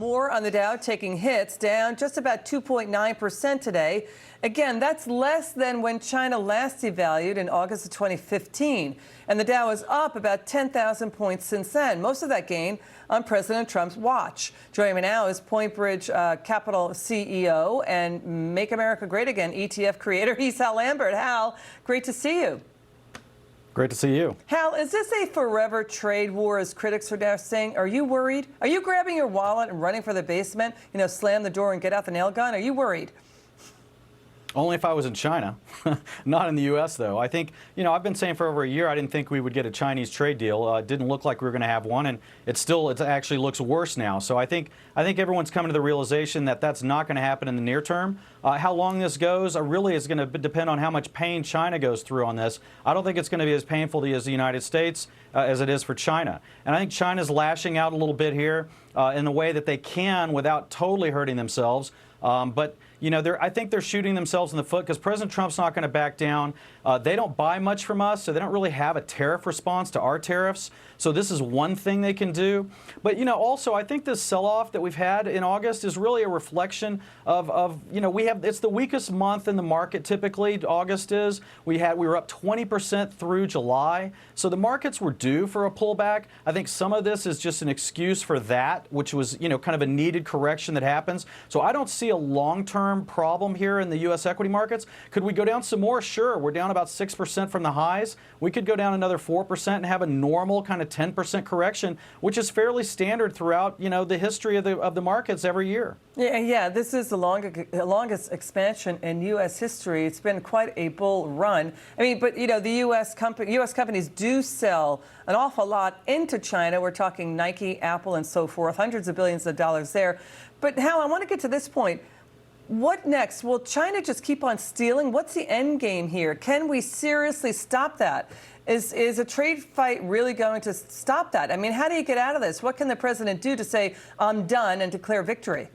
More on the Dow taking hits, down just about 2.9% today. Again, that's less than when China last devalued in August of 2015. And the Dow is up about 10,000 points since then. Most of that gain on President Trump's watch. Joining me now is Point Bridge Capital CEO and Make America Great Again ETF creator. He's Hal Lambert. Hal, great to see you. Great to see you. Hal, is this a forever trade war, as critics are now saying? Are you worried? Are you grabbing your wallet and running for the basement, slam the door and get out the nail gun? Are you worried? Only if I was in China, not in the U.S., though. I think, I've been saying for over a year I didn't think we would get a Chinese trade deal. It didn't look like we were going to have one, and it actually looks worse now. So I think everyone's coming to the realization that that's not going to happen in the near term. How long this goes really is going to depend on how much pain China goes through on this. I don't think it's going to be as painful as the United States as it is for China. And I think China's lashing out a little bit here in the way that they can without totally hurting themselves. But I think they're shooting themselves in the foot because President Trump's not going to back down. They don't buy much from us, so they don't really have a tariff response to our tariffs. So this is one thing they can do. But, also I think this sell-off that we've had in August is really a reflection of it's the weakest month in the market typically, August is. We were up 20% through July. So the markets were due for a pullback. I think some of this is just an excuse for that, which was, kind of a needed correction that happens. So I don't see a long-term problem here in the U.S. equity markets. Could we go down some more? Sure. We're down about 6% from the highs. We could go down another 4% and have a normal kind of 10% correction, which is fairly standard throughout, the history of the markets every year. Yeah. This is the longest expansion in U.S. history. It's been quite a bull run. I mean, but, the U.S. companies do sell an awful lot into China. We're talking Nike, Apple, and so forth, hundreds of billions of dollars there. But, Hal, I want to get to this point. What next? Will China just keep on stealing? What's the end game here? Can we seriously stop that? Is a trade fight really going to stop that? I mean, how do you get out of this? What can the president do to say, I'm done, and declare victory?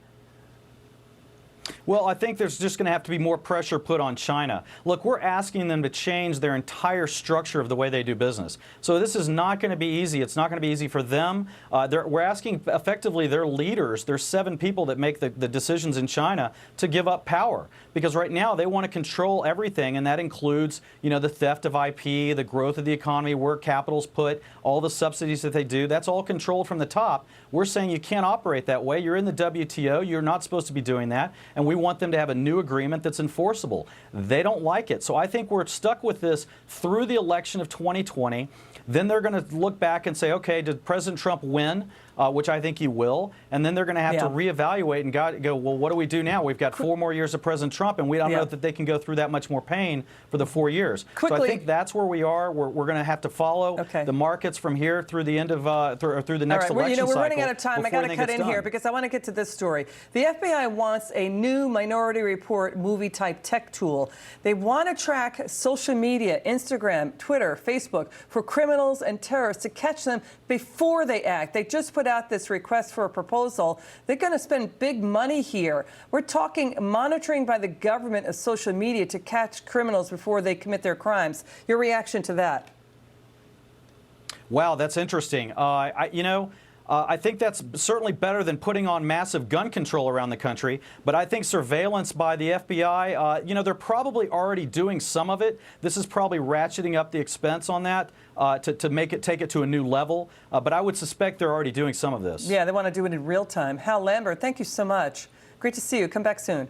Well, I think there's just going to have to be more pressure put on China. Look, we're asking them to change their entire structure of the way they do business. So this is not going to be easy. It's not going to be easy for them. We're asking effectively their leaders, there's 7 people that make the decisions in China, to give up power. Because right now they want to control everything, and that includes, the theft of IP, the growth of the economy, where capital's put, all the subsidies that they do. That's all controlled from the top. We're saying you can't operate that way. You're in the WTO. You're not supposed to be doing that. And we want them to have a new agreement that's enforceable. They don't like it. So I think we're stuck with this through the election of 2020. Then they're going to look back and say, okay, did President Trump win? Which I think he will. And then they're going to have to reevaluate and go, well, what do we do now? We've got 4 more years of President Trump, and we don't know that they can go through that much more pain for the 4 years. So I think that's where we are. We're going to have to follow the markets from here through the end of through the next election cycle. We're running out of time. I got to cut in here because I want to get to this story. The FBI wants a new Minority Report movie-type tech tool. They want to track social media, Instagram, Twitter, Facebook, for criminals and terrorists to catch them before they act. They just put out this request for a proposal. They're going to spend big money here. We're talking monitoring by the government of social media to catch criminals before they commit their crimes. Your reaction to that? Wow, that's interesting. I think that's certainly better than putting on massive gun control around the country. But I think surveillance by the FBI, they're probably already doing some of it. This is probably ratcheting up the expense on that to take it to a new level. But I would suspect they're already doing some of this. Yeah, they want to do it in real time. Hal Lambert, thank you so much. Great to see you. Come back soon.